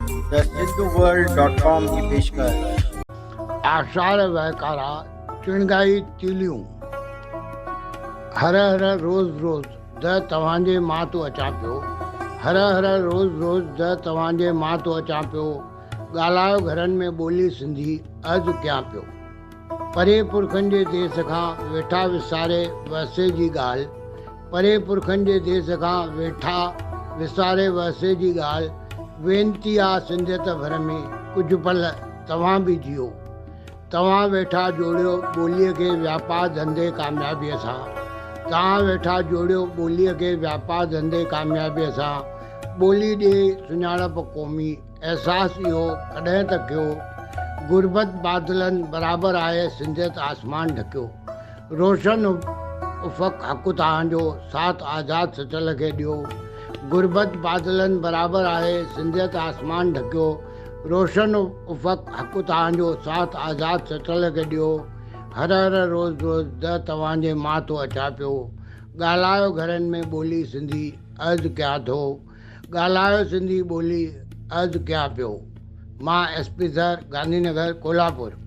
The सिंधुवर्ल्ड.com की पेशकश। आषाढ़ वहकारा चिणगाई तीलियूं हर हर रोज़ रोज़ द तव्हांजे मां तो अचां पियो। हर हर रोज़ रोज़ द तव्हांजे मां तो अचां पियो। ॻाल्हायो घरनि में ॿोली सिंधी अर्ज़ु कयां पियो। परे पुरखनि जे देस खां वेठा विसारे वसे जी ॻाल्हि। परे पुरखनि जे देस खां वेठा विसारे वसे जी ॻाल्हि। वेनती आहे सिंधियत भर में कुझु पल तव्हां बि जियो। तव्हां वेठा जोड़ियो ॿोलीअ खे वापार धंधे कामयाबीअ सां। तव्हां वेठा जोड़ियो ॿोलीअ खे वापार धंधे कामयाबीअ सां। ॿोली ॾे सुञाणप क़ौमी अहसासु इहो कॾहिं त कयो। गुरबत बादलनि बराबरि आहे सिंधियत आसमान ढकियो। रोशन उफ़क़ हक़ तव्हांजो साथ आज़ादु सचल खे ॾियो। गुरबत बादलनि बराबरि आहे सिंधियत आसमान ढकियो। रोशन उफ़क़ हक़ तव्हांजो साथ आज़ादु सचल खे ॾियो। हर हर रोज़ रोज़ द तव्हांजे मां तो अचां पियो। ॻाल्हायो घरनि में ॿोली सिंधी अर्ज़ु कयां थो। ॻाल्हायो सिंधी ॿोली अर्ज़ु कयां पियो। मां SP सर गांधीनगर कोल्हापुर।